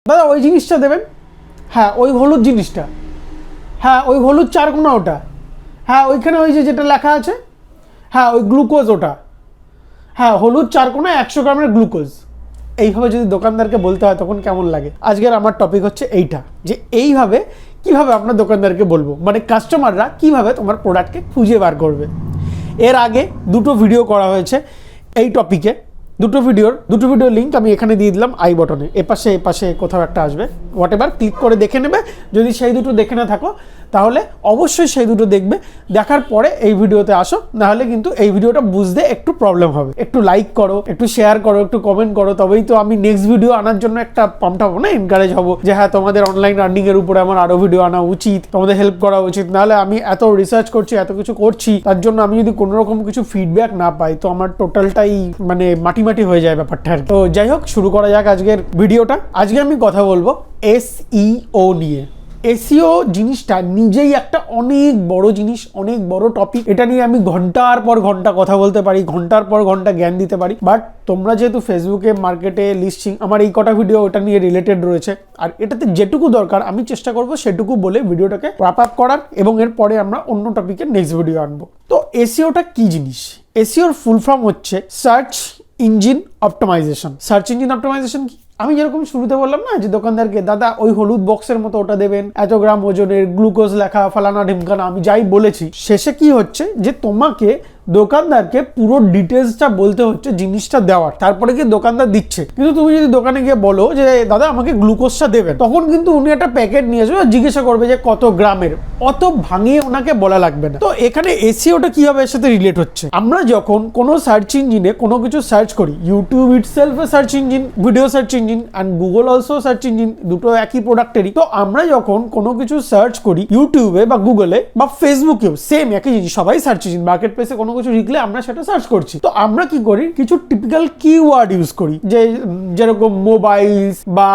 দাদা ওই জিনিসটা দেবেন, হ্যাঁ ওই হলুদ জিনিসটা, হ্যাঁ ওই হলুদ চারকোনা ওটা, হ্যাঁ ওইখানে ওই যে যেটা লেখা আছে, হ্যাঁ ওই গ্লুকোজ ওটা, হ্যাঁ হলুদ চারকোনা 100 গ্রামের গ্লুকোজ। এইভাবে যদি দোকানদারকে বলতে হয় তখন কেমন লাগে? আজকের আমার টপিক হচ্ছে এইটা, যে এইভাবে কিভাবে আপনার দোকানদারকে বলবো, মানে কাস্টমাররা কিভাবে তোমার প্রোডাক্টকে খুঁজে বার করবে। এর আগে দুটো ভিডিও করা হয়েছে এই টপিকে, দুটো ভিডিওর লিঙ্ক আমি এখানে দিয়ে দিলাম আই বটনে, এপাশে কোথাও একটা আসবে, হোয়াটএভার, ক্লিক করে দেখে নেবে। যদি সেই দুটো দেখে না থাকো তাহলে অবশ্যই সেই দুটো দেখবে, দেখার পরে এই ভিডিওতে আসো, নাহলে কিন্তু এই ভিডিওটা বুঝতে একটু প্রবলেম হবে। একটু লাইক করো, একটু শেয়ার করো, একটু কমেন্ট করো, তবেই তো আমি নেক্সট ভিডিও আনার জন্য একটা পাম্পড হবো না, এনকারেজ হবো যে হ্যাঁ তোমাদের অনলাইন আর্নিং এর উপরে আমার আরো ভিডিও আনা উচিত, তোমাদের হেল্প করা উচিত। নাহলে আমি এত রিসার্চ করছি, এত কিছু করছি, তার জন্য আমি যদি কোনো রকম কিছু ফিডব্যাক না পাই তো আমার টোটালটাই মানে মাটি হয়ে যায় ব্যাপারটা। তো যাই হোক, শুরু করা যাক আজকের ভিডিওটা। আজকে আমি কথা বলবো এসইও নিয়ে। এসইও জিনিসটা নিজেই একটা অনেক বড় জিনিস, অনেক বড় টপিক। এটা নিয়ে আমি ঘন্টার পর ঘন্টা কথা বলতে পারি, ঘন্টার পর ঘন্টা জ্ঞান দিতে পারি। বাট তোমরা যেহেতু ফেসবুকে মার্কেটে লিস্টিং, আমার এই কটা ভিডিও ওটা নিয়ে রিলেটেড রয়েছে, আর এটাতে যেটুকু দরকার আমি চেষ্টা করব সেটুকু বলে ভিডিওটাকে র্যাপ আপ করার, এবং এরপরে আমরা অন্য টপিকে নেক্সট ভিডিও আনবো। তো এসইওটা কি জিনিস? এসইওর ফুল ফর্ম হচ্ছে search engine optimisation. Search engine optimisation কি? আমি যেরকম শুরুতে বললাম না, যে দোকানদারকে দাদা ওই হলুদ বক্সের মতো ওটা দেবেন, এত গ্রাম ওজনের, গ্লুকোজ লেখা, ফালানা ঢিমকানা, আমি যাই বলেছি, শেষে কি হচ্ছে যে তোমাকে দোকানদারকে পুরো ডিটেলসটা বলতে হচ্ছে জিনিসটা দেওয়ার, তারপরে কি দোকানদার দিচ্ছে। কিন্তু তুমি যদি দোকানে গিয়ে বলো যে দাদা আমাকে গ্লুকোজটা দেবেন, তখন কিন্তু উনি একটা প্যাকেট নিয়ে আসবে, জিজ্ঞাসা করবে যে কত গ্রামের, অত ভাঙিয়ে ওনাকে বলা লাগবে না। তো এখানে এসইওটা কিভাবে এর সাথে রিলেট হচ্ছে? আমরা যখন কোনো সার্চ ইঞ্জিনে কোনো কিছু সার্চ করি, YouTube itself A search engine, video search engine, and Google also search engine, দুটো একই প্রোডাক্টেরই। তো আমরা যখন কোনো কিছু সার্চ করি ইউটিউবে বা গুগলে বা ফেসবুকেও, সেম একই জিনিস, সবাই সার্চ ইঞ্জিন, মার্কেট প্লেসে কোনো কিছু লিখলে আমরা সেটা সার্চ করছি। তো আমরা কি করি, কিছু টিপিক্যাল কিওয়ার্ড ইউজ করি, যে যেরকম মোবাইলস বা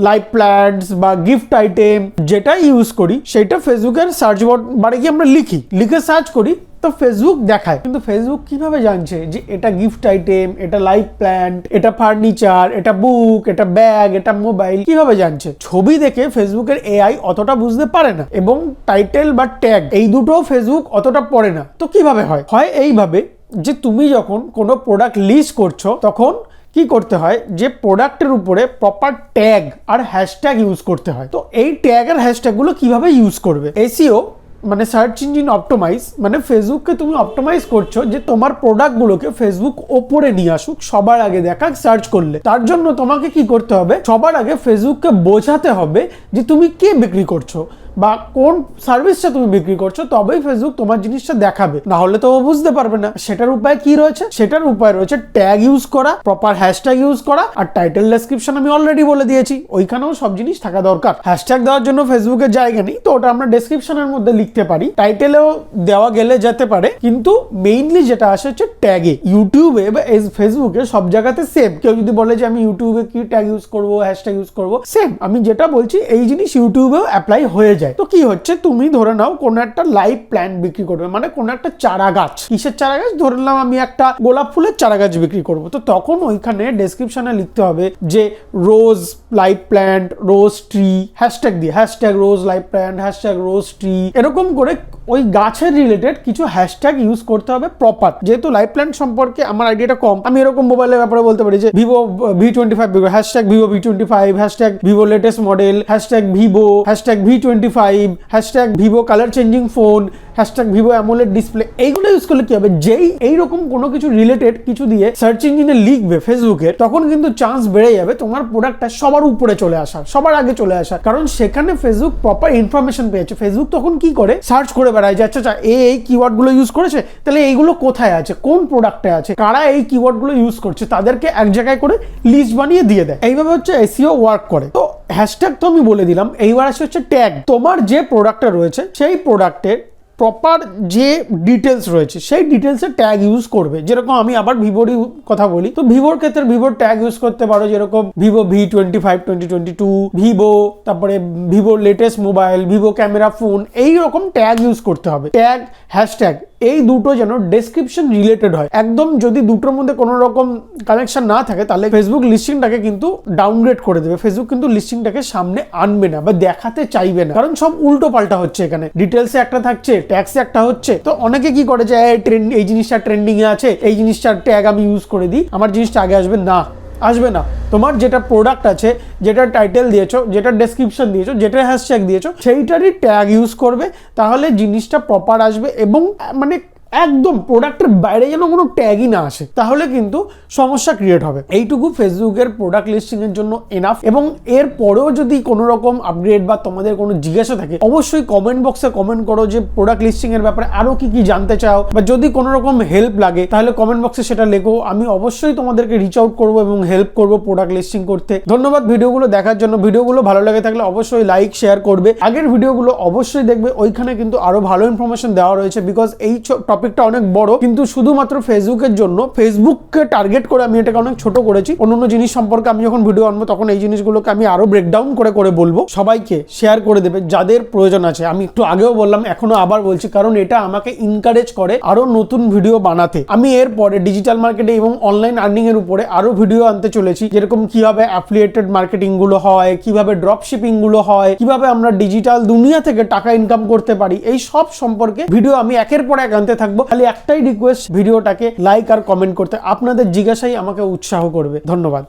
লাইভ প্ল্যান্টস বা গিফট আইটেম, যেটা ইউজ করি সেটা ফেসবুকের সার্চ বারে গিয়ে আমরা লিখে সার্চ করি, তো ফেসবুক দেখায়। কিন্তু ফেসবুক কিভাবে জানছে যে এটা গিফট আইটেম, এটা লাইভ প্ল্যান্ট, এটা ফার্নিচার, এটা বুক, এটা ব্যাগ, এটা মোবাইল? কিভাবে জানছে? ছবি দেখে ফেসবুকের এআই অতটা বুঝতে পারে না, এবং টাইটেল বা ট্যাগ এই দুটো ফেসবুক অতটা পড়ে না। তো কিভাবে হয় এইভাবে, যে তুমি যখন কোনো প্রোডাক্ট লিস্ট করছো তখন কি করতে হয়, যে প্রোডাক্টের উপরে প্রপার ট্যাগ আর হ্যাশট্যাগ ইউজ করতে হয়। তো এই ট্যাগ আর হ্যাশট্যাগুলো কিভাবে ইউজ করবে? এসইও মানে সার্চ ইঞ্জিন অপটিমাইজ, মানে ফেসবুককে তুমি অপটিমাইজ করছো যে তোমার প্রোডাক্টগুলোকে ফেসবুক ওপরে নিয়ে আসুক, সবার আগে দেখাক সার্চ করলে। তার জন্য তোমাকে কি করতে হবে, সবার আগে ফেসবুককে বোঝাতে হবে যে তুমি কে বিক্রি করছো বা কোন সার্ভিসটা তুমি বিক্রি করছো, তবেই ফেসবুক তোমার জিনিসটা দেখাবে, না হলে তো ও বুঝতে পারবে না। সেটার উপায় কি রয়েছে? সেটার উপায় রয়েছে ট্যাগ ইউজ করা, প্রপার হ্যাশট্যাগ ইউজ করা, আর টাইটেল ডেসক্রিপশন আমি অলরেডি বলে দিয়েছি, ওইখানেও সব জিনিস থাকা দরকার। হ্যাশট্যাগ দেওয়ার জন্য ফেসবুকের জায়গা নেই, তো ওটা আমরা ডেসক্রিপশনের মধ্যে লিখতে পারি, টাইটেলেও দেওয়া গেলে যেতে পারে, কিন্তু মেইনলি যেটা আসে হচ্ছে ট্যাগে। ইউটিউবে বা ফেসবুকে সব জায়গাতে সেম। কেউ যদি বলে যে আমি ইউটিউবে কি ট্যাগ ইউজ করবো, হ্যাশট্যাগ ইউজ করবো, সেম আমি যেটা বলছি এই জিনিস ইউটিউবেও অ্যাপ্লাই হয়ে যায়। তো কি হচ্ছে, তুমি ধরে নাও কোনো একটা লাইভ প্ল্যান্ট বিক্রি করবে, মানে কোনো একটা চারা গাছ, কিসের চারা গাছ? ধরে নিলাম আমি একটা গোলাপ ফুলের চারা গাছ বিক্রি করব। তো তখন ওইখানে ডেসক্রিপশনে লিখতে হবে যে রোজ লাইভ প্ল্যান্ট, রোজ ট্রি, হ্যাশট্যাগ দিয়ে, হ্যাশট্যাগ রোজ লাইভ প্ল্যান্ট, হ্যাশট্যাগ রোজ ট্রি, এরকম করে ওই গাছের রিলেটেড কিছু হ্যাশট্যাগ ইউজ করতে হবে প্রপার। যেহেতু লাইভ প্ল্যান্ট সম্পর্কে আমার আইডিয়াটা কম, আমি এরকম মোবাইলের ব্যাপারে বলতে পারি যে Vivo V25, hashtag Vivo V25, hashtag Vivo latest model, hashtag Vivo, hashtag V25, hashtag Vivo colour changing phone, hashtag Vivo AMOLED display. এইগুলো ইউজ করলে কি হবে, যেই এইরকম কোনো কিছু রিলেটেড কিছু দিয়ে সার্চ ইঞ্জিনে লিখবে ফেসবুকের, তখন কিন্তু চান্স বেড়ে যাবে তোমার প্রোডাক্টটা সবার উপরে চলে আসার, সবার আগে চলে আসার। কারণ সেখানে ফেসবুক প্রপার ইনফরমেশন পেয়েছে। ফেসবুক তখন কি করে, সার্চ করে বেড়ায় যে আচ্ছা এই কিওয়ার্ডগুলো ইউজ করেছে, তাহলে এইগুলো কোথায় আছে, কোন প্রোডাক্টে আছে, কারা এই কিওয়ার্ডগুলো ইউজ করছে, তাদেরকে এক জায়গায় করে লিস্ট বানিয়ে দিয়ে দেয়। এইভাবে হচ্ছে এসইও ওয়ার্ক করে। তো হ্যাশট্যাগ তো আমি বলে দিলাম, এইবার আসে হচ্ছে ট্যাগ। তোমার যে প্রোডাক্টটা রয়েছে সেই প্রোডাক্টের প্রপার যে ডিটেলস রয়েছে সেই ডিটেলসের ট্যাগ ইউজ করবে। যেরকম আমি আবার ভিভোরই কথা বলি, তো ভিভোর ক্ষেত্রে ভিভোর ট্যাগ ইউজ করতে পারো, যেরকম ভিভো V25 2022, ভিভো, তারপরে ভিভোর latest mobile, Vivo camera phone, এই রকম ট্যাগ ইউজ করতে হবে। ট্যাগ, হ্যাশট্যাগ এই দুটো যেন ডেসক্রিপশন রিলেটেড হয় একদম। যদি দুটোর মধ্যে কোনো রকম কানেকশন না থাকে তাহলে ফেসবুক লিস্টিংটাকে কিন্তু ডাউনগ্রেড করে দেবে। ফেসবুক কিন্তু লিস্টিংটাকে সামনে আনবে না বা দেখাতে চাইবে না, কারণ সব উল্টো পাল্টা হচ্ছে। এখানে ডিটেলসে একটা থাকছে, ট্যাক্সে একটা হচ্ছে। তো অনেকে কি করে যে এই জিনিসটা ট্রেন্ডিং এ আছে, এই জিনিসটার ট্যাগ আমি ইউজ করে দিই, আমার জিনিসটা আগে আসবে না, আসবে না। তোমার যেটা প্রোডাক্ট আছে, যেটা টাইটেল দিয়েছো, যেটা ডেসক্রিপশন দিয়েছো, যেটা হ্যাশট্যাগ দিয়েছো, সেইটারই ট্যাগ ইউজ করবে, তাহলে জিনিসটা প্রপার আসবে। এবং মানে একদম প্রোডাক্টের বাইরে যেন কোনো ট্যাগই না আসে, তাহলে কিন্তু সমস্যা ক্রিয়েট হবে। এইটুকু ফেসবুকের প্রোডাক্ট লিস্টিং এর জন্য এনাফ। এবং এর পরেও যদি কোনো রকম আপগ্রেড বা তোমাদের কোনো জিজ্ঞাসা থাকে, অবশ্যই কমেন্ট বক্সে কমেন্ট করো যে প্রোডাক্ট লিস্টিং এর ব্যাপারে আরো কি কি জানতে চাও, বা যদি কোনো রকম হেল্প লাগে তাহলে কমেন্ট বক্সে সেটা লেখো। আমি অবশ্যই তোমাদেরকে রিচ আউট করবো এবং হেল্প করবো প্রোডাক্ট লিস্টিং করতে। ধন্যবাদ ভিডিওগুলো দেখার জন্য। ভিডিওগুলো ভালো লাগে থাকলে অবশ্যই লাইক শেয়ার করবে। আগের ভিডিওগুলো অবশ্যই দেখবে, ওইখানে কিন্তু আরো ভালো ইনফরমেশন দেওয়া রয়েছে। বিকজ এই টপিকটা অনেক বড়, কিন্তু শুধুমাত্র ফেসবুকের জন্য, ফেসবুককে টার্গেট করে আমি এটাকে অনেক ছোট করেছি। অন্যান্য জিনিস সম্পর্কে আমি যখন ভিডিও আনবো তখন এই জিনিসগুলোকে আমি আরো ব্রেকডাউন করে বলবো। সবাইকে শেয়ার করে দেবে যাদের প্রয়োজন আছে। আমি একটু আগেও বললাম, এখনো আবার বলছি, কারণ এটা আমাকে ইনকারেজ করে আরো নতুন ভিডিও বানাতে। আমি এরপরে ডিজিটাল মার্কেটিং এবং অনলাইন আর্নিং এর উপরে আরো ভিডিও আনতে চলেছি, যেরকম কিভাবে অ্যাফিলিয়েটেড মার্কেটিং গুলো হয়, কিভাবে ড্রপ শিপিং গুলো হয়, কিভাবে আমরা ডিজিটাল দুনিয়া থেকে টাকা ইনকাম করতে পারি। এই সব সম্পর্কে ভিডিও আমি একের পর এক আনতে থাকবো। খালি একটাই রিকোয়েস্ট, ভিডিওটাকে লাইক আর কমেন্ট করতে। আপনাদের জিজ্ঞাসাই আমাকে উৎসাহ করবে। ধন্যবাদ।